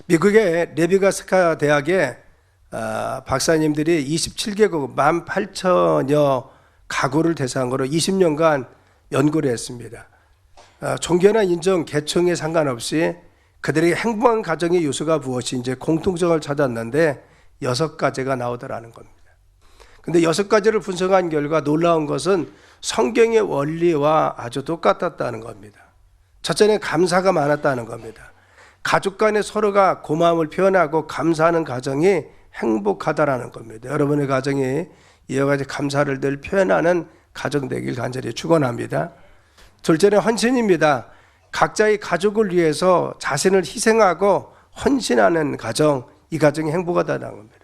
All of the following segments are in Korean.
미국의 네브라스카 대학의 박사님들이 27개국 18,000여 가구를 대상으로 20년간 연구를 했습니다. 종교나 인종, 계층에 상관없이 그들에게 행복한 가정의 요소가 무엇인지 공통점을 찾았는데 6가지가 나오더라는 겁니다. 근데 6가지를 분석한 결과 놀라운 것은 성경의 원리와 아주 똑같았다는 겁니다. 첫째는 감사가 많았다는 겁니다. 가족 간에 서로가 고마움을 표현하고 감사하는 가정이 행복하다라는 겁니다. 여러분의 가정이 이와 같이 감사를 늘 표현하는 가정 되길 간절히 축원합니다. 둘째는 헌신입니다. 각자의 가족을 위해서 자신을 희생하고 헌신하는 가정, 이 가정이 행복하다는 겁니다.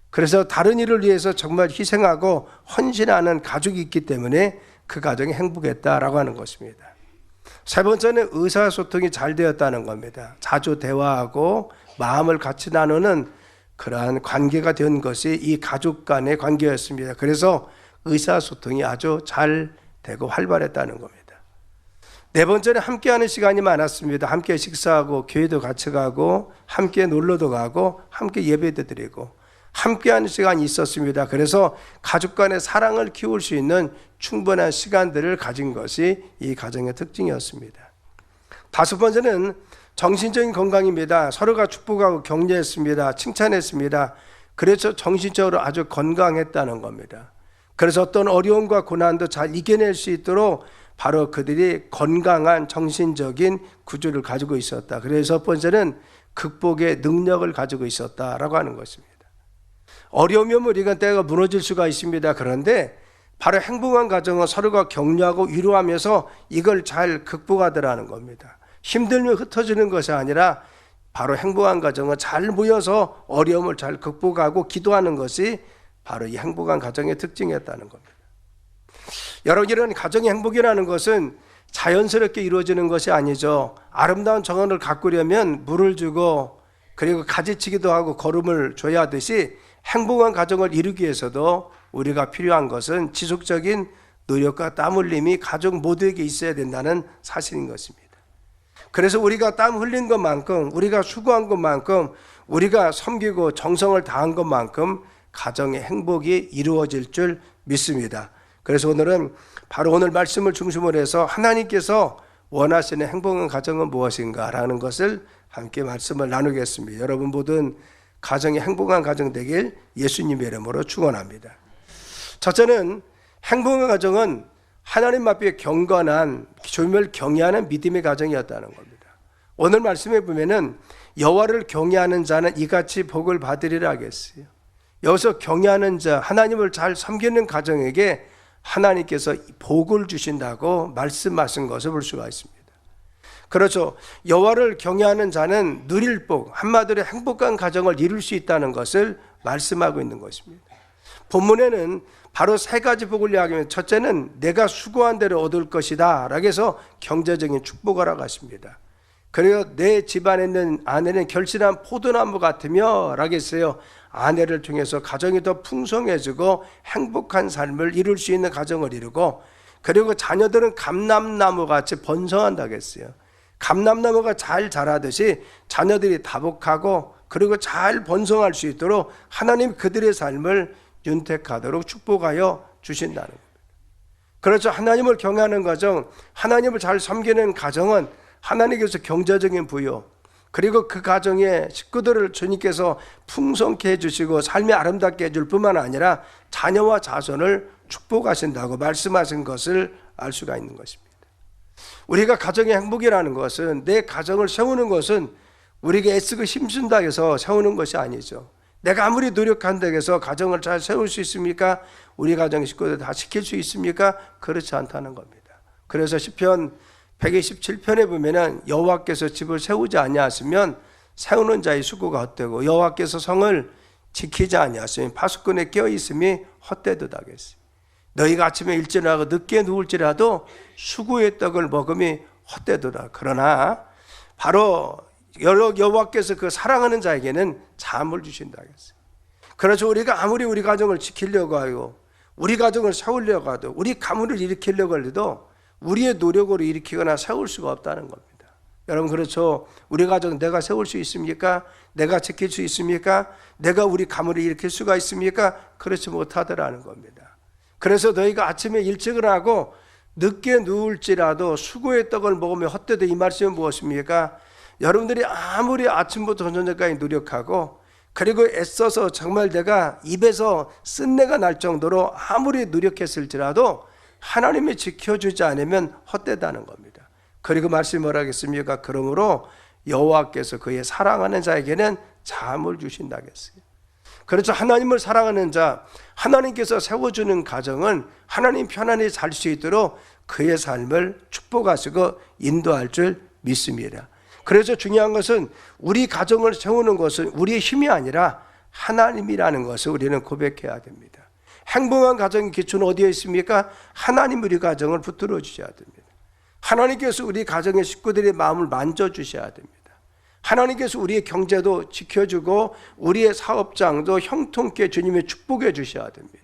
그래서 다른 일을 위해서 정말 희생하고 헌신하는 가족이 있기 때문에 그 가정이 행복했다라고 하는 것입니다. 세 번째는 의사소통이 잘 되었다는 겁니다. 자주 대화하고 마음을 같이 나누는 그러한 관계가 된 것이 이 가족 간의 관계였습니다. 그래서 의사소통이 아주 잘 되고 활발했다는 겁니다. 네 번째는 함께하는 시간이 많았습니다. 함께 식사하고 교회도 같이 가고 함께 놀러도 가고 함께 예배도 드리고 함께하는 시간이 있었습니다. 그래서 가족 간의 사랑을 키울 수 있는 충분한 시간들을 가진 것이 이 가정의 특징이었습니다. 다섯 번째는 정신적인 건강입니다. 서로가 축복하고 격려했습니다. 칭찬했습니다. 그래서 정신적으로 아주 건강했다는 겁니다. 그래서 어떤 어려움과 고난도 잘 이겨낼 수 있도록 바로 그들이 건강한 정신적인 구조를 가지고 있었다. 그래서 첫 번째는 극복의 능력을 가지고 있었다라고 하는 것입니다. 어려우면 우리가 때가 무너질 수가 있습니다. 그런데 바로 행복한 가정은 서로가 격려하고 위로하면서 이걸 잘 극복하더라는 겁니다. 힘들면 흩어지는 것이 아니라 바로 행복한 가정은 잘 모여서 어려움을 잘 극복하고 기도하는 것이 바로 이 행복한 가정의 특징이었다는 겁니다. 여러분, 이런 가정의 행복이라는 것은 자연스럽게 이루어지는 것이 아니죠. 아름다운 정원을 가꾸려면 물을 주고 그리고 가지치기도 하고 거름을 줘야 하듯이 행복한 가정을 이루기 위해서도 우리가 필요한 것은 지속적인 노력과 땀 흘림이 가족 모두에게 있어야 된다는 사실인 것입니다. 그래서 우리가 땀 흘린 것만큼, 우리가 수고한 것만큼, 우리가 섬기고 정성을 다한 것만큼 가정의 행복이 이루어질 줄 믿습니다. 그래서 오늘은 바로 오늘 말씀을 중심으로 해서 하나님께서 원하시는 행복한 가정은 무엇인가라는 것을 함께 말씀을 나누겠습니다. 여러분 모든 가정이 행복한 가정 되길 예수님의 이름으로 축원합니다. 첫째는 행복한 가정은 하나님 앞에 경건한 주님을 경외하는 믿음의 가정이었다는 겁니다. 오늘 말씀에 보면은 여호와를 경외하는 자는 이같이 복을 받으리라 하겠어요. 여기서 경외하는 자, 하나님을 잘 섬기는 가정에게 하나님께서 복을 주신다고 말씀하신 것을 볼 수가 있습니다. 그렇죠. 여호와를 경외하는 자는 누릴 복, 한마디로 행복한 가정을 이룰 수 있다는 것을 말씀하고 있는 것입니다. 본문에는 바로 세 가지 복을 이야기하면 첫째는 내가 수고한 대로 얻을 것이다 라고 해서 경제적인 축복을 하라고 하십니다. 그리고 내 집안에 있는 아내는 결실한 포도나무 같으며 라고 했어요. 아내를 통해서 가정이 더 풍성해지고 행복한 삶을 이룰 수 있는 가정을 이루고, 그리고 자녀들은 감람나무 같이 번성한다고 했어요. 감람나무가 잘 자라듯이 자녀들이 다복하고 그리고 잘 번성할 수 있도록 하나님 그들의 삶을 윤택하도록 축복하여 주신다는 겁니다. 그렇죠. 하나님을 경외하는 가정, 하나님을 잘 섬기는 가정은 하나님께서 경제적인 부여, 그리고 그 가정의 식구들을 주님께서 풍성케 해주시고 삶이 아름답게 해줄 뿐만 아니라 자녀와 자손을 축복하신다고 말씀하신 것을 알 수가 있는 것입니다. 우리가 가정의 행복이라는 것은, 내 가정을 세우는 것은 우리가 애쓰고 힘쓴다 해서 세우는 것이 아니죠. 내가 아무리 노력한다고 해서 가정을 잘 세울 수 있습니까? 우리 가정 식구들 다 지킬 수 있습니까? 그렇지 않다는 겁니다. 그래서 시편 127편에 보면은 여호와께서 집을 세우지 아니하시면 세우는 자의 수고가 헛되고 여호와께서 성을 지키지 아니하시면 파수꾼에 깨어 있음이 헛되도다 하겠어요. 너희가 아침에 일찍하고 늦게 누울지라도 수고의 떡을 먹음이 헛되도다. 그러나 바로 여호와께서 그 사랑하는 자에게는 잠을 주신다 하겠어요. 그래서 우리가 아무리 우리 가정을 지키려고 하고 우리 가정을 세우려고 하도 우리 가문을 일으키려고 해도 우리의 노력으로 일으키거나 세울 수가 없다는 겁니다. 여러분 그렇죠? 우리 가정 내가 세울 수 있습니까? 내가 지킬 수 있습니까? 내가 우리 가문을 일으킬 수가 있습니까? 그렇지 못하더라는 겁니다. 그래서 너희가 아침에 일찍을 하고 늦게 누울지라도 수고의 떡을 먹으며 헛되다, 이 말씀은 무엇입니까? 여러분들이 아무리 아침부터 저녁까지 노력하고 그리고 애써서 정말 내가 입에서 쓴내가 날 정도로 아무리 노력했을지라도 하나님이 지켜주지 않으면 헛되다는 겁니다. 그리고 말씀이 뭐라 하겠습니까? 그러므로 여호와께서 그의 사랑하는 자에게는 잠을 주신다 했어요. 그렇죠. 하나님을 사랑하는 자, 하나님께서 세워주는 가정은 하나님 편안히 살 수 있도록 그의 삶을 축복하시고 인도할 줄 믿습니다. 그래서 중요한 것은 우리 가정을 세우는 것은 우리의 힘이 아니라 하나님이라는 것을 우리는 고백해야 됩니다. 행복한 가정의 기초는 어디에 있습니까? 하나님 우리 가정을 붙들어 주셔야 됩니다. 하나님께서 우리 가정의 식구들의 마음을 만져주셔야 됩니다. 하나님께서 우리의 경제도 지켜주고 우리의 사업장도 형통케 주님의 축복해 주셔야 됩니다.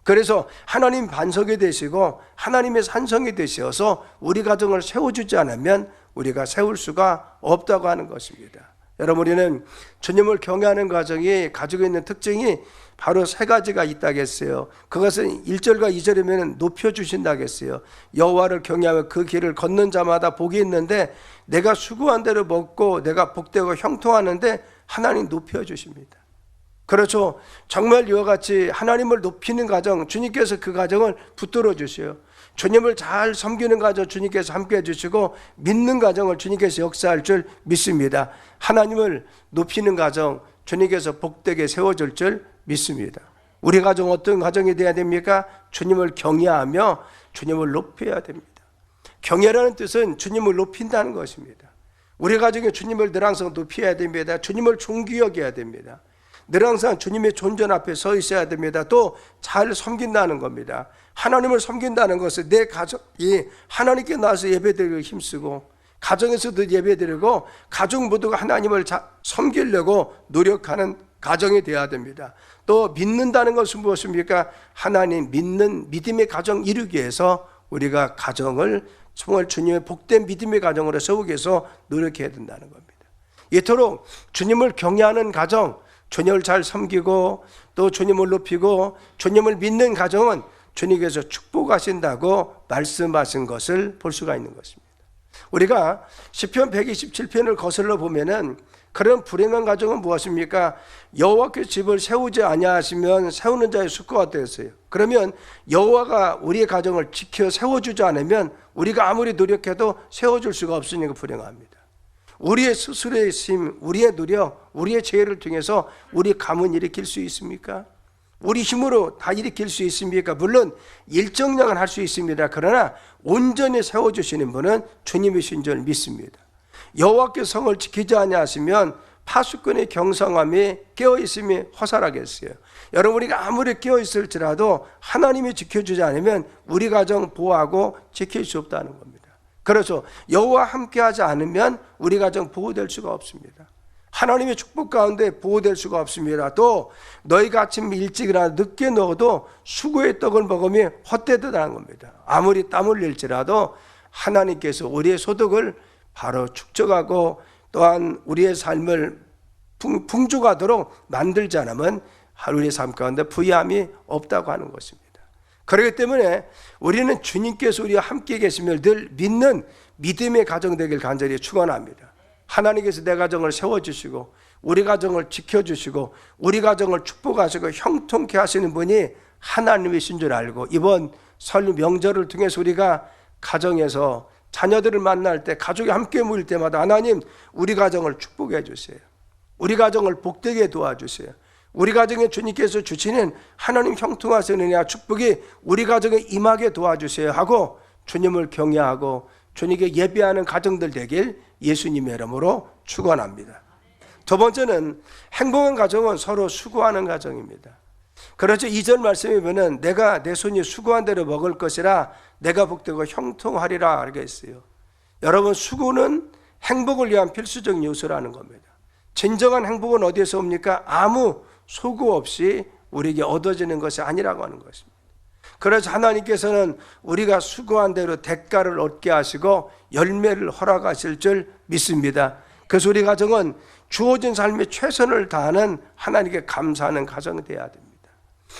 그래서 하나님 반석이 되시고 하나님의 산성이 되셔서 우리 가정을 세워주지 않으면 우리가 세울 수가 없다고 하는 것입니다. 여러분, 우리는 주님을 경외하는 가정이 가지고 있는 특징이 바로 세 가지가 있다겠어요. 그것은 1절과 2절이면 높여주신다겠어요. 여호와를 경외하며 그 길을 걷는 자마다 복이 있는데 내가 수고한 대로 먹고 내가 복되고 형통하는데 하나님 높여주십니다. 그렇죠. 정말 이와 같이 하나님을 높이는 가정, 주님께서 그 가정을 붙들어 주세요. 주님을 잘 섬기는 가정 주님께서 함께 해주시고 믿는 가정을 주님께서 역사할 줄 믿습니다. 하나님을 높이는 가정 주님께서 복되게 세워줄 줄 믿습니다. 우리 가정 어떤 가정이 되어야 됩니까? 주님을 경외하며 주님을 높여야 됩니다. 경외라는 뜻은 주님을 높인다는 것입니다. 우리 가정에 주님을 늘 항상 높여야 됩니다. 주님을 존귀 여겨야 됩니다. 늘 항상 주님의 존전 앞에 서 있어야 됩니다. 또 잘 섬긴다는 겁니다. 하나님을 섬긴다는 것은 내 가족이 하나님께 나와서 예배드리고 힘쓰고 가정에서도 예배드리고 가족 모두가 하나님을 섬기려고 노력하는 가정이 되어야 됩니다. 또 믿는다는 것은 무엇입니까? 하나님 믿는 믿음의 가정 이루기 위해서 우리가 가정을 정말 주님의 복된 믿음의 가정으로 세우기 위해서 노력해야 된다는 겁니다. 이토록 주님을 경외하는 가정, 주님을 잘 섬기고 또 주님을 높이고 주님을 믿는 가정은 주님께서 축복하신다고 말씀하신 것을 볼 수가 있는 것입니다. 우리가 시편 127편을 거슬러 보면은 그런 불행한 가정은 무엇입니까? 여호와께서 집을 세우지 아니하시면 세우는 자의 수고가 되었어요. 그러면 여호와가 우리의 가정을 지켜 세워주지 않으면 우리가 아무리 노력해도 세워줄 수가 없으니까 불행합니다. 우리의 스스로의 힘, 우리의 노력, 우리의 죄를 통해서 우리 가문 일으킬 수 있습니까? 우리 힘으로 다 일으킬 수 있습니까? 물론 일정량은 할 수 있습니다. 그러나 온전히 세워주시는 분은 주님이신 줄 믿습니다. 여호와께서 성을 지키지 아니하시면 파수꾼의 경성함이 깨어있음이 허살하겠어요. 여러분, 우리가 아무리 깨어있을지라도 하나님이 지켜주지 않으면 우리 가정 보호하고 지킬 수 없다는 겁니다. 그렇죠. 여호와 함께하지 않으면 우리 가정 보호될 수가 없습니다. 하나님의 축복 가운데 보호될 수가 없습니다. 또 너희가 아침 일찍 일어나 늦게 넣어도 수고의 떡을 먹으면 헛되다는 겁니다. 아무리 땀 흘릴지라도 하나님께서 우리의 소득을 바로 축적하고 또한 우리의 삶을 풍족하도록 만들지 않으면 우리의 삶 가운데 부유함이 없다고 하는 것입니다. 그렇기 때문에 우리는 주님께서 우리와 함께 계심을 늘 믿는 믿음의 가정 되길 간절히 축원합니다. 하나님께서 내 가정을 세워주시고 우리 가정을 지켜주시고 우리 가정을 축복하시고 형통케 하시는 분이 하나님이신 줄 알고 이번 설 명절을 통해서 우리가 가정에서 자녀들을 만날 때 가족이 함께 모일 때마다 하나님 우리 가정을 축복해 주세요. 우리 가정을 복되게 도와주세요. 우리 가정에 주님께서 주시는 하나님 형통하시는 은혜와 축복이 우리 가정에 임하게 도와주세요 하고 주님을 경외하고 주님께 예배하는 가정들 되길 예수님의 이름으로 축원합니다. 두 번째는 행복한 가정은 서로 수고하는 가정입니다. 그렇죠. 2절 말씀에 보면 내가 내 손이 수고한 대로 먹을 것이라 내가 복되고 형통하리라 이렇게 했어요. 여러분, 수고는 행복을 위한 필수적 요소라는 겁니다. 진정한 행복은 어디에서 옵니까? 아무 수고 없이 우리에게 얻어지는 것이 아니라고 하는 것입니다. 그래서 하나님께서는 우리가 수고한 대로 대가를 얻게 하시고 열매를 허락하실 줄 믿습니다. 그래서 우리 가정은 주어진 삶에 최선을 다하는 하나님께 감사하는 가정이 되어야 됩니다.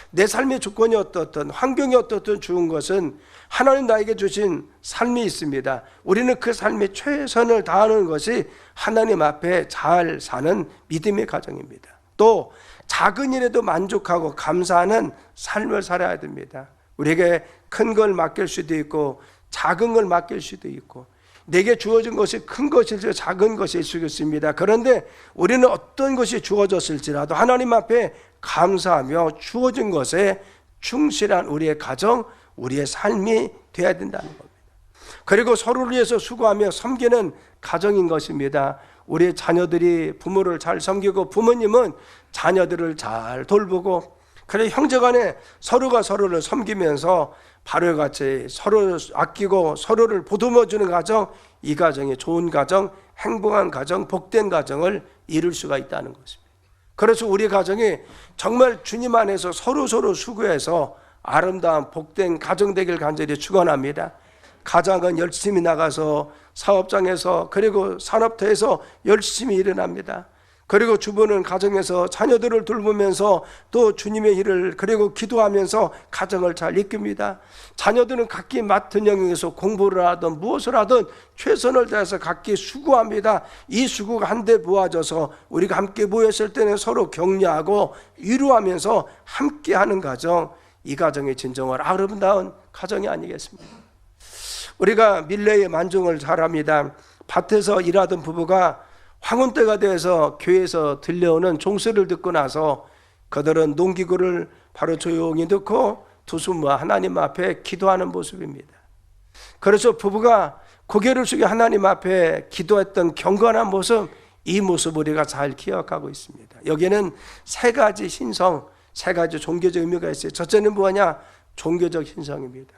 내 삶의 조건이 어떻든 환경이 어떻든 주은 것은 하나님 나에게 주신 삶이 있습니다. 우리는 그 삶에 최선을 다하는 것이 하나님 앞에 잘 사는 믿음의 가정입니다. 또 작은 일에도 만족하고 감사하는 삶을 살아야 됩니다. 우리에게 큰 걸 맡길 수도 있고 작은 걸 맡길 수도 있고 내게 주어진 것이 큰 것일지 작은 것일 수 있습니다. 그런데 우리는 어떤 것이 주어졌을지라도 하나님 앞에 감사하며 주어진 것에 충실한 우리의 가정, 우리의 삶이 되어야 된다는 겁니다. 그리고 서로를 위해서 수고하며 섬기는 가정인 것입니다. 우리 자녀들이 부모를 잘 섬기고 부모님은 자녀들을 잘 돌보고 그래 형제간에 서로가 서로를 섬기면서 바로같이 서로를 아끼고 서로를 보듬어주는 가정, 이 가정이 좋은 가정, 행복한 가정, 복된 가정을 이룰 수가 있다는 것입니다. 그래서 우리 가정이 정말 주님 안에서 서로 수고해서 아름다운 복된 가정 되길 간절히 축원합니다. 가장은 열심히 나가서 사업장에서 그리고 산업터에서 열심히 일어납니다. 그리고 주부는 가정에서 자녀들을 돌보면서 또 주님의 일을 그리고 기도하면서 가정을 잘 이끕니다. 자녀들은 각기 맡은 영역에서 공부를 하든 무엇을 하든 최선을 다해서 각기 수고합니다. 이 수고가 한데 모아져서 우리가 함께 모였을 때는 서로 격려하고 위로하면서 함께하는 가정, 이 가정의 진정한 아름다운 가정이 아니겠습니까? 우리가 밀레의 만종을 잘합니다. 밭에서 일하던 부부가 황혼 때가 되어서 교회에서 들려오는 종소리를 듣고 나서 그들은 농기구를 바로 조용히 넣고 두숨과 하나님 앞에 기도하는 모습입니다. 그래서 부부가 고개를 숙여 하나님 앞에 기도했던 경건한 모습, 이 모습 우리가 잘 기억하고 있습니다. 여기에는 세 가지 신성, 세 가지 종교적 의미가 있어요. 첫째는 뭐냐? 종교적 신성입니다.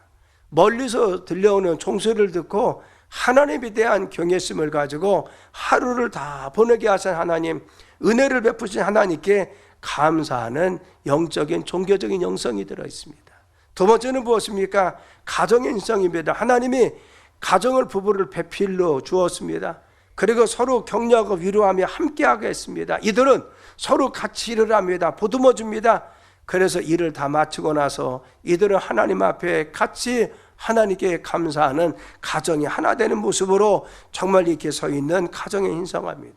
멀리서 들려오는 종소리를 듣고 하나님에 대한 경외심을 가지고 하루를 다 보내게 하신 하나님, 은혜를 베푸신 하나님께 감사하는 영적인 종교적인 영성이 들어있습니다. 두 번째는 무엇입니까? 가정의 인성입니다. 하나님이 가정을 부부를 배필로 주었습니다. 그리고 서로 격려하고 위로하며 함께하게 했습니다. 이들은 서로 같이 일을 합니다. 보듬어 줍니다. 그래서 일을 다 마치고 나서 이들은 하나님 앞에 같이 하나님께 감사하는 가정이 하나 되는 모습으로 정말 이렇게 서 있는 가정의 신성합니다.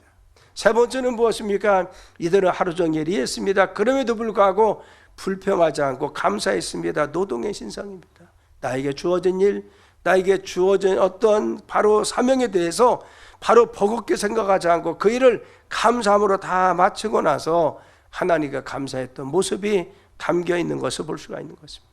세 번째는 무엇입니까? 이들은 하루 종일 일했습니다. 그럼에도 불구하고 불평하지 않고 감사했습니다. 노동의 신성입니다. 나에게 주어진 일, 나에게 주어진 어떤 바로 사명에 대해서 바로 버겁게 생각하지 않고 그 일을 감사함으로 다 마치고 나서 하나님께 감사했던 모습이 담겨 있는 것을 볼 수가 있는 것입니다.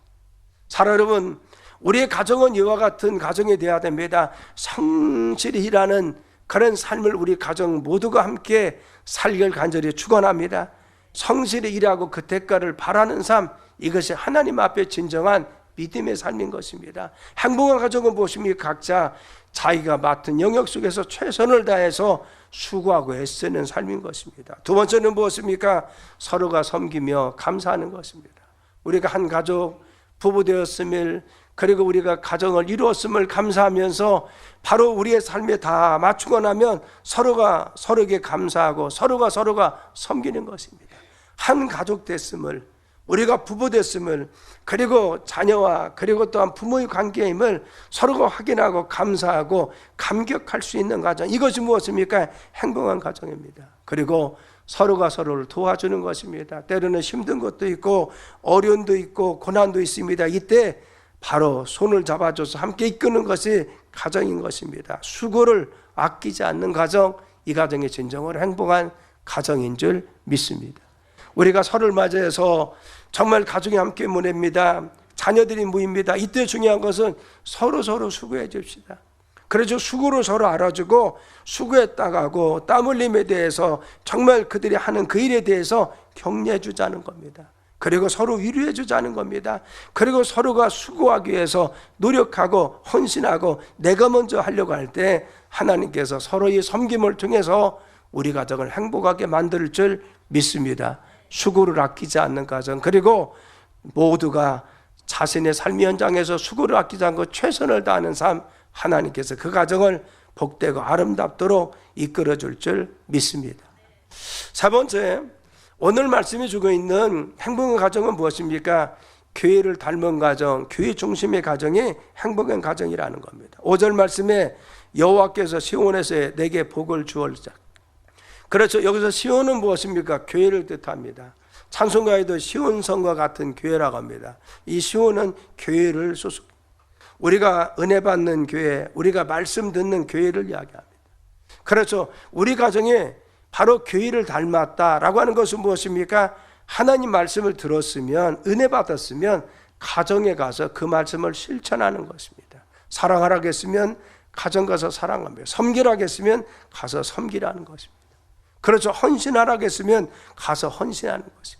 사랑 여러분, 우리의 가정은 이와 같은 가정이 되어야 됩니다. 성실히 일하는 그런 삶을 우리 가정 모두가 함께 살길 간절히 축원합니다. 성실히 일하고 그 대가를 바라는 삶, 이것이 하나님 앞에 진정한 믿음의 삶인 것입니다. 행복한 가정은 무엇입니까? 각자 자기가 맡은 영역 속에서 최선을 다해서 수고하고 애쓰는 삶인 것입니다. 두 번째는 무엇입니까? 서로가 섬기며 감사하는 것입니다. 우리가 한 가족 부부 되었음을, 그리고 우리가 가정을 이루었음을 감사하면서 바로 우리의 삶에 다 맞추고 나면 서로가 서로에게 감사하고 서로가 섬기는 것입니다. 한 가족 됐음을, 우리가 부부 됐음을, 그리고 자녀와 그리고 또한 부모의 관계임을 서로가 확인하고 감사하고 감격할 수 있는 가정, 이것이 무엇입니까? 행복한 가정입니다. 그리고 서로가 서로를 도와주는 것입니다. 때로는 힘든 것도 있고 어려움도 있고 고난도 있습니다. 이때 바로 손을 잡아줘서 함께 이끄는 것이 가정인 것입니다. 수고를 아끼지 않는 가정, 이 가정이 진정으로 행복한 가정인 줄 믿습니다. 우리가 설을 맞이해서 정말 가족이 함께 모냅니다. 자녀들이 모입니다. 이때 중요한 것은 서로 수고해 줍시다. 그래서 수고를 서로 알아주고 수고했다가고 땀 흘림에 대해서 정말 그들이 하는 그 일에 대해서 격려해 주자는 겁니다. 그리고 서로 위로해 주자는 겁니다. 그리고 서로가 수고하기 위해서 노력하고 헌신하고 내가 먼저 하려고 할 때 하나님께서 서로의 섬김을 통해서 우리 가정을 행복하게 만들 줄 믿습니다. 수고를 아끼지 않는 가정, 그리고 모두가 자신의 삶의 현장에서 수고를 아끼지 않고 최선을 다하는 삶, 하나님께서 그 가정을 복되고 아름답도록 이끌어줄 줄 믿습니다. 4번째, 오늘 말씀이 주고 있는 행복한 가정은 무엇입니까? 교회를 닮은 가정, 교회 중심의 가정이 행복한 가정이라는 겁니다. 5절 말씀에 여호와께서 시온에서 내게 복을 주었다. 그렇죠. 여기서 시온은 무엇입니까? 교회를 뜻합니다. 찬송가에도 시온성과 같은 교회라고 합니다. 이 시온은 교회를 소속, 우리가 은혜 받는 교회, 우리가 말씀 듣는 교회를 이야기합니다. 그렇죠. 우리 가정에 바로 교회를 닮았다라고 하는 것은 무엇입니까? 하나님 말씀을 들었으면, 은혜 받았으면 가정에 가서 그 말씀을 실천하는 것입니다. 사랑하라고 했으면 가정 가서 사랑합니다. 섬기라고 했으면 가서 섬기라는 것입니다. 그렇죠. 헌신하라고 했으면 가서 헌신하는 것입니다.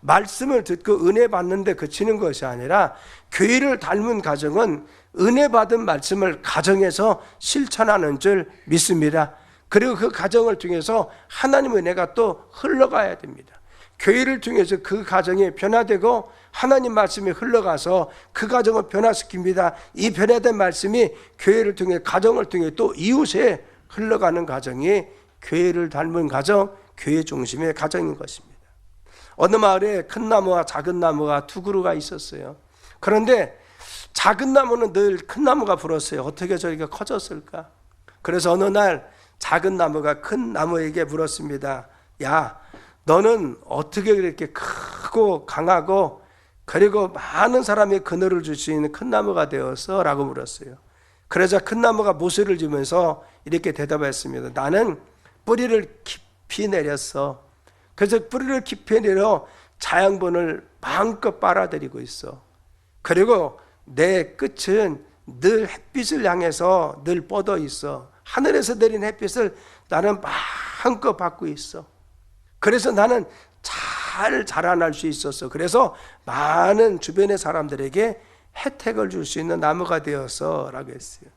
말씀을 듣고 은혜 받는데 그치는 것이 아니라 교회를 닮은 가정은 은혜 받은 말씀을 가정에서 실천하는 줄 믿습니다. 그리고 그 가정을 통해서 하나님의 은혜가 또 흘러가야 됩니다. 교회를 통해서 그 가정이 변화되고 하나님 말씀이 흘러가서 그 가정을 변화시킵니다. 이 변화된 말씀이 교회를 통해, 가정을 통해 또 이웃에 흘러가는 가정이 교회를 닮은 가정, 교회 중심의 가정인 것입니다. 어느 마을에 큰 나무와 작은 나무가 두 그루가 있었어요. 그런데 작은 나무는 늘 큰 나무가 불었어요. 어떻게 저리가 커졌을까? 그래서 어느 날 작은 나무가 큰 나무에게 물었습니다. 야, 너는 어떻게 그렇게 크고 강하고 그리고 많은 사람의 그늘을 줄 수 있는 큰 나무가 되었어? 라고 물었어요. 그러자 큰 나무가 모세를 주면서 이렇게 대답했습니다. 나는 뿌리를 깊이 내렸어. 그래서 뿌리를 깊이 내려 자양분을 마음껏 빨아들이고 있어. 그리고 내 끝은 늘 햇빛을 향해서 늘 뻗어 있어. 하늘에서 내린 햇빛을 나는 마음껏 받고 있어. 그래서 나는 잘 자라날 수 있었어. 그래서 많은 주변의 사람들에게 혜택을 줄 수 있는 나무가 되어서 라고 했어요.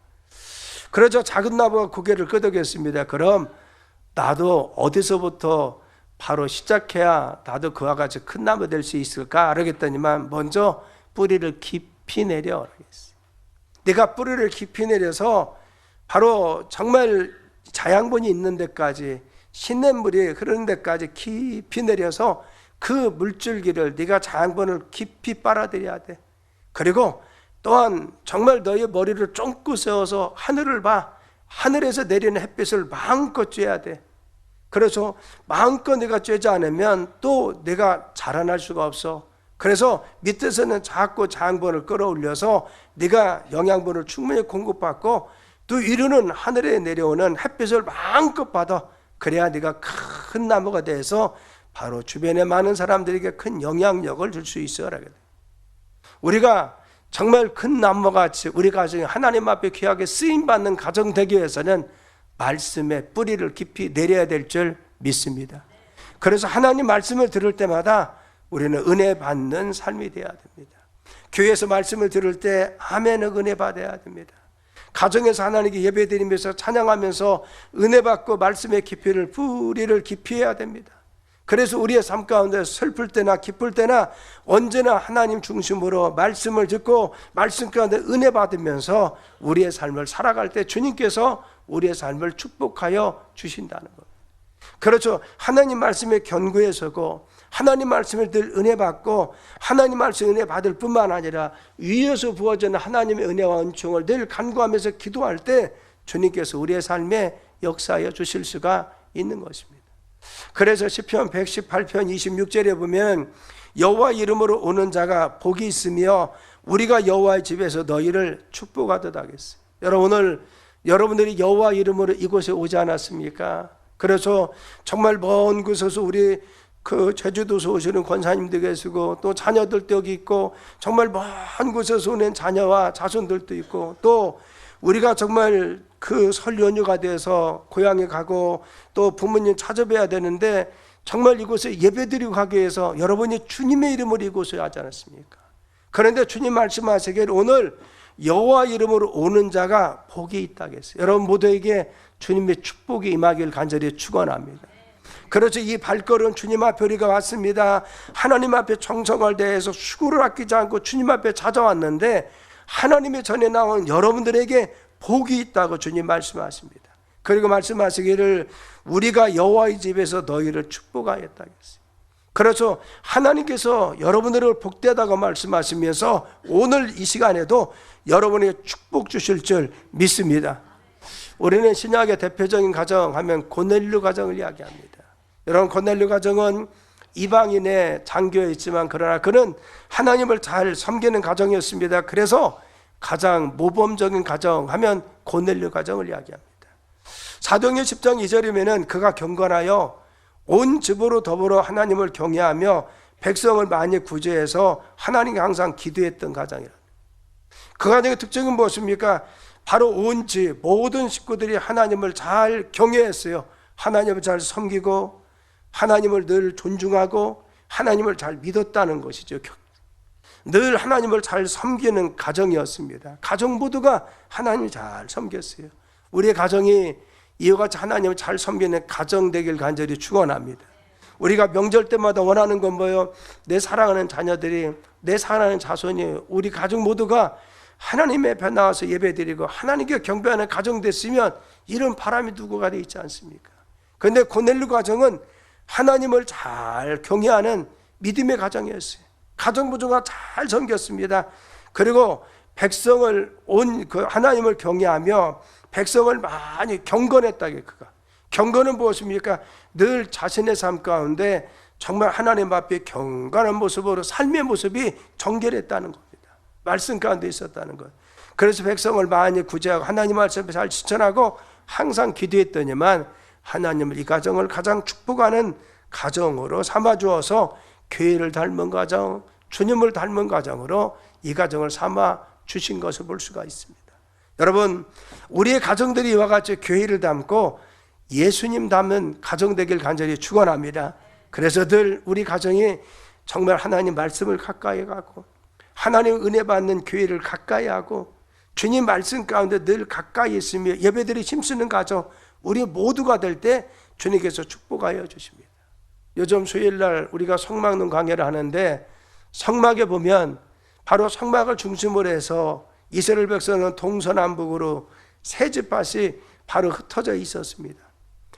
그러자 작은 나무가 고개를 끄덕였습니다. 그럼 나도 어디서부터 바로 시작해야 나도 그와 같이 큰 나무 될 수 있을까? 그러겠더니만 먼저 뿌리를 깊이 내려 라고 했어요. 내가 뿌리를 깊이 내려서 바로 정말 자양분이 있는 데까지, 시냇물이 흐르는 데까지 깊이 내려서 그 물줄기를, 네가 자양분을 깊이 빨아들여야 돼. 그리고 또한 정말 너의 머리를 쫑긋 세워서 하늘을 봐. 하늘에서 내리는 햇빛을 마음껏 쬐야 돼. 그래서 마음껏 내가 쬐지 않으면 또 내가 자라날 수가 없어. 그래서 밑에서는 자꾸 자양분을 끌어올려서 네가 영양분을 충분히 공급받고 또 위로는 하늘에 내려오는 햇빛을 마음껏 받아. 그래야 네가 큰 나무가 돼서 바로 주변에 많은 사람들에게 큰 영향력을 줄 수 있어. 우리가 정말 큰 나무같이 우리 가정이 하나님 앞에 귀하게 쓰임받는 가정 되기 위해서는 말씀의 뿌리를 깊이 내려야 될 줄 믿습니다. 그래서 하나님 말씀을 들을 때마다 우리는 은혜 받는 삶이 되어야 됩니다. 교회에서 말씀을 들을 때 아멘은 은혜 받아야 됩니다. 가정에서 하나님께 예배드리면서 찬양하면서 은혜 받고 말씀의 깊이를, 뿌리를 깊이 해야 됩니다. 그래서 우리의 삶 가운데 슬플 때나 기쁠 때나 언제나 하나님 중심으로 말씀을 듣고 말씀 가운데 은혜 받으면서 우리의 삶을 살아갈 때 주님께서 우리의 삶을 축복하여 주신다는 것. 그렇죠. 하나님 말씀에 견고해 서고 하나님 말씀을 늘 은혜 받고 하나님 말씀 은혜 받을 뿐만 아니라 위에서 부어지는 하나님의 은혜와 은총을 늘 간구하면서 기도할 때 주님께서 우리의 삶에 역사하여 주실 수가 있는 것입니다. 그래서 시편 118편 26절에 보면 여호와 이름으로 오는 자가 복이 있으며 우리가 여호와의 집에서 너희를 축복하도다 하겠어요. 여러분, 오늘 여러분들이 여호와 이름으로 이곳에 오지 않았습니까? 그래서 정말 먼 곳에서 우리 제주도에서 오시는 권사님들 계시고 또 자녀들도 여기 있고 정말 먼 곳에서 오는 자녀와 자손들도 있고 또 우리가 정말 설 연휴가 돼서 고향에 가고 또 부모님 찾아뵈야 되는데 정말 이곳에 예배드리고 가기 위해서 여러분이 주님의 이름으로 이곳에 하지 않았습니까? 그런데 주님 말씀하시기를 오늘 여호와 이름으로 오는 자가 복이 있다고 했어요. 여러분 모두에게 주님의 축복이 임하기를 간절히 축원합니다. 그렇죠. 이 발걸음 주님 앞에 우리가 왔습니다. 하나님 앞에 정성을 다해서 수고를 아끼지 않고 주님 앞에 찾아왔는데 하나님의 전에 나온 여러분들에게 복이 있다고 주님 말씀하십니다. 그리고 말씀하시기를 우리가 여호와의 집에서 너희를 축복하였다 했어요. 그래서 하나님께서 여러분들을 복되다고 말씀하시면서 오늘 이 시간에도 여러분에게 축복 주실 줄 믿습니다. 우리는 신약의 대표적인 가정 하면 고넬료 가정을 이야기합니다. 여러분, 고넬료 가정은 이방인의 장교였지만 그러나 그는 하나님을 잘 섬기는 가정이었습니다. 그래서 가장 모범적인 가정 하면 고넬료 가정을 이야기합니다. 사도행전 10장 2절이면 그가 경건하여 온 집으로 더불어 하나님을 경외하며 백성을 많이 구제해서 하나님께 항상 기도했던 가정이라. 그 가정의 특징은 무엇입니까? 바로 온 집 모든 식구들이 하나님을 잘 경외했어요. 하나님을 잘 섬기고 하나님을 늘 존중하고 하나님을 잘 믿었다는 것이죠. 늘 하나님을 잘 섬기는 가정이었습니다. 가정 모두가 하나님을 잘 섬겼어요. 우리의 가정이 이와 같이 하나님을 잘 섬기는 가정 되길 간절히 축원합니다. 우리가 명절 때마다 원하는 건 뭐예요? 내 사랑하는 자녀들이, 내 사랑하는 자손이, 우리 가족 모두가 하나님의 앞에 나와서 예배드리고 하나님께 경배하는 가정 됐으면 이런 바람이 누구가 되어 있지 않습니까? 그런데 고넬료 가정은 하나님을 잘 경외하는 믿음의 가정이었어요. 가정 모두가 잘 섬겼습니다. 그리고 백성을 하나님을 경외하며 백성을 많이 경건했다게. 그가 경건은 무엇입니까? 늘 자신의 삶 가운데 정말 하나님 앞에 경건한 모습으로 삶의 모습이 정결했다는 겁니다. 말씀 가운데 있었다는 것. 그래서 백성을 많이 구제하고 하나님 말씀을 잘 실천하고 항상 기도했더니만 하나님을 이 가정을 가장 축복하는 가정으로 삼아주어서 교회를 닮은 가정, 주님을 닮은 가정으로 이 가정을 삼아 주신 것을 볼 수가 있습니다. 여러분, 우리의 가정들이 이와 같이 교회를 닮고 예수님 닮은 가정 되길 간절히 축원합니다. 그래서 늘 우리 가정이 정말 하나님 말씀을 가까이 가고 하나님 은혜 받는 교회를 가까이 하고 주님 말씀 가운데 늘 가까이 있으며 예배들이 힘쓰는 가정 우리 모두가 될 때 주님께서 축복하여 주십니다. 요즘 수요일날 우리가 성막론 강해를 하는데 성막에 보면 바로 성막을 중심으로 해서 이스라엘 백성은 동서남북으로 세 집밭이 바로 흩어져 있었습니다.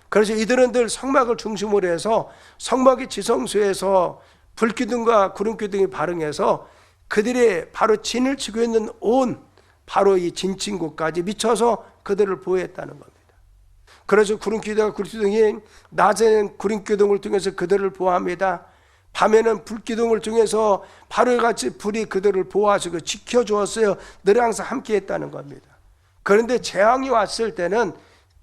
그래서 이들은 늘 성막을 중심으로 해서 성막의 지성소에서 불기둥과 구름기둥이 발흥해서 그들의 바로 진을 치고 있는 온 바로 이 진친곳까지 미쳐서 그들을 보호했다는 겁니다. 그래서 구름기둥과 불기둥이 낮에는 구름기둥을 통해서 그들을 보호합니다. 밤에는 불기둥을 통해서 바로 같이 불이 그들을 보호하시고 지켜주었어요. 늘 항상 함께 했다는 겁니다. 그런데 재앙이 왔을 때는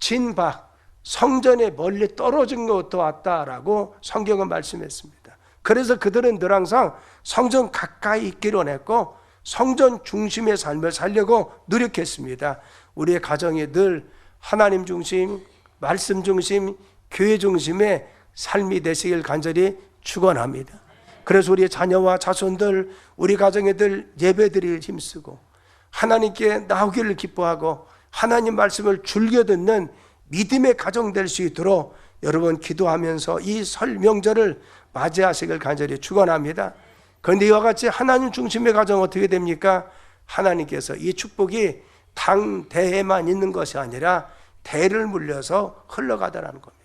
진박, 성전에 멀리 떨어진 것도 왔다라고 성경은 말씀했습니다. 그래서 그들은 늘 항상 성전 가까이 있기를 원했고 성전 중심의 삶을 살려고 노력했습니다. 우리의 가정이 늘 하나님 중심, 말씀 중심, 교회 중심의 삶이 되시길 간절히 축원합니다. 그래서 우리의 자녀와 자손들, 우리 가정애들 예배드릴 힘쓰고 하나님께 나오기를 기뻐하고 하나님 말씀을 즐겨 듣는 믿음의 가정 될 수 있도록 여러분 기도하면서 이 설 명절을 맞이하시길 간절히 축원합니다. 그런데 이와 같이 하나님 중심의 가정 어떻게 됩니까? 하나님께서 이 축복이 당대에만 있는 것이 아니라 대를 물려서 흘러가더라는 겁니다.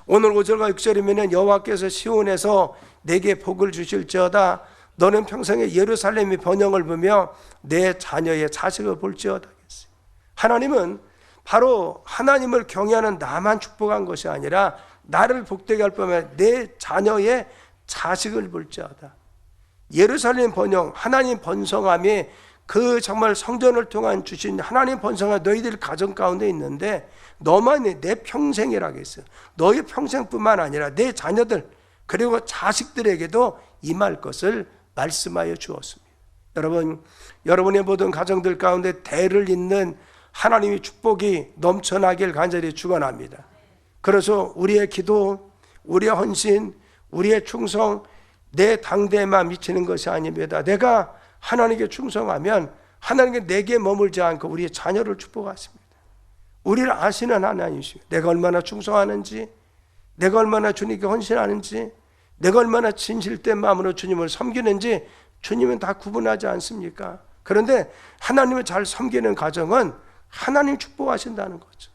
오늘 5절과 6절이면 여호와께서 시온에서 내게 복을 주실지어다. 너는 평생에 예루살렘의 번영을 보며 내 자녀의 자식을 볼지어다. 하나님은 바로 하나님을 경외하는 나만 축복한 것이 아니라 나를 복되게 할 뿐만 아니라 내 자녀의 자식을 볼지어다. 예루살렘 번영, 하나님 번성함이 그 정말 성전을 통한 주신 하나님 번성함 너희들 가정 가운데 있는데 너만이 내 평생이라고 했어요. 너희 평생뿐만 아니라 내 자녀들 그리고 자식들에게도 임할 것을 말씀하여 주었습니다. 여러분, 여러분의 모든 가정들 가운데 대를 잇는 하나님의 축복이 넘쳐나길 간절히 축원합니다. 그래서 우리의 기도, 우리의 헌신, 우리의 충성 내 당대에만 미치는 것이 아닙니다. 내가 하나님께 충성하면 하나님께 내게 머물지 않고 우리의 자녀를 축복하십니다. 우리를 아시는 하나님이십니다. 내가 얼마나 충성하는지, 내가 얼마나 주님께 헌신하는지, 내가 얼마나 진실된 마음으로 주님을 섬기는지 주님은 다 구분하지 않습니까? 그런데 하나님을 잘 섬기는 가정은 하나님 축복하신다는 거죠.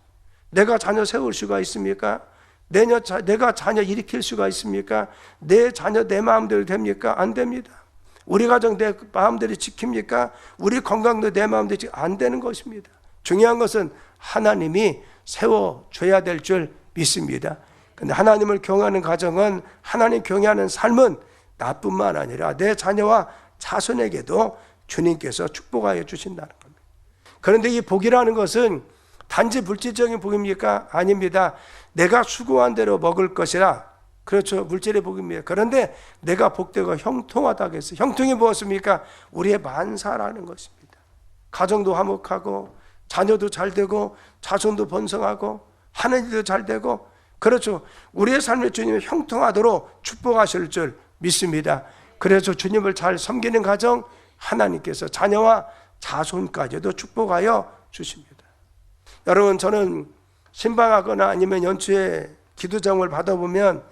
내가 자녀 세울 수가 있습니까? 내가 자녀 일으킬 수가 있습니까? 내 자녀 내 마음대로 됩니까? 안 됩니다. 우리 가정 내 마음대로 지킵니까? 우리 건강도 내 마음대로 안 되는 것입니다. 중요한 것은 하나님이 세워줘야 될 줄 믿습니다. 근데 하나님을 경외하는 가정은, 하나님 경외하는 삶은 나뿐만 아니라 내 자녀와 자손에게도 주님께서 축복하여 주신다는 겁니다. 그런데 이 복이라는 것은 단지 물질적인 복입니까? 아닙니다. 내가 수고한 대로 먹을 것이라, 그렇죠, 물질의 복입니다. 그런데 내가 복되고 형통하다고 했어요. 형통이 무엇입니까? 우리의 만사라는 것입니다. 가정도 화목하고 자녀도 잘 되고 자손도 번성하고 하는 일도 잘 되고, 그렇죠, 우리의 삶의 주님이 형통하도록 축복하실 줄 믿습니다. 그래서 주님을 잘 섬기는 가정, 하나님께서 자녀와 자손까지도 축복하여 주십니다. 여러분, 저는 신방하거나 아니면 연초에 기도장을 받아보면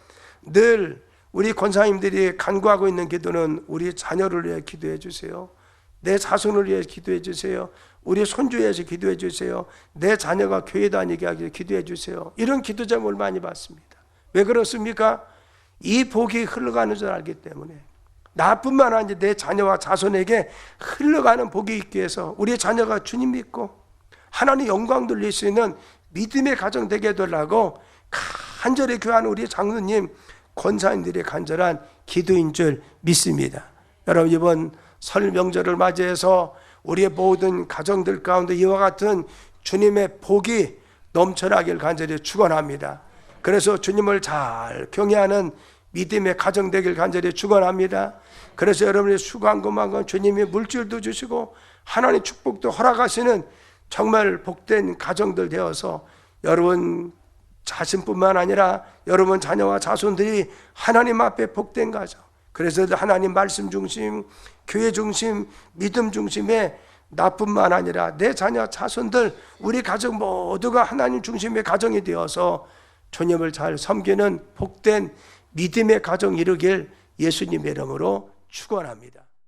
늘 우리 권사님들이 간구하고 있는 기도는 우리 자녀를 위해 기도해 주세요. 내 자손을 위해 기도해 주세요. 우리 손주에 위해서 기도해 주세요. 내 자녀가 교회 다니게 하기 위해 기도해 주세요. 이런 기도장을 많이 받습니다. 왜 그렇습니까? 이 복이 흘러가는 줄 알기 때문에, 나뿐만 아니라 내 자녀와 자손에게 흘러가는 복이 있기 위해서 우리 자녀가 주님 믿고 하나님 영광 돌릴 수 있는 믿음의 가정 되게 해달라고 간절히 교하는 우리 장로님, 권사님들의 간절한 기도인 줄 믿습니다. 여러분, 이번 설 명절을 맞이해서 우리의 모든 가정들 가운데 이와 같은 주님의 복이 넘쳐나길 간절히 축원합니다. 그래서 주님을 잘 경외하는 믿음의 가정 되길 간절히 축원합니다. 그래서 여러분이 수고한 것만큼 주님이 물질도 주시고 하나님 축복도 허락하시는 정말 복된 가정들 되어서 여러분 자신뿐만 아니라 여러분 자녀와 자손들이 하나님 앞에 복된 가정, 그래서 하나님 말씀 중심, 교회 중심, 믿음 중심의 나뿐만 아니라 내 자녀 자손들, 우리 가정 모두가 하나님 중심의 가정이 되어서 주님을 잘 섬기는 복된 믿음의 가정 이루길 예수님의 이름으로 축원합니다.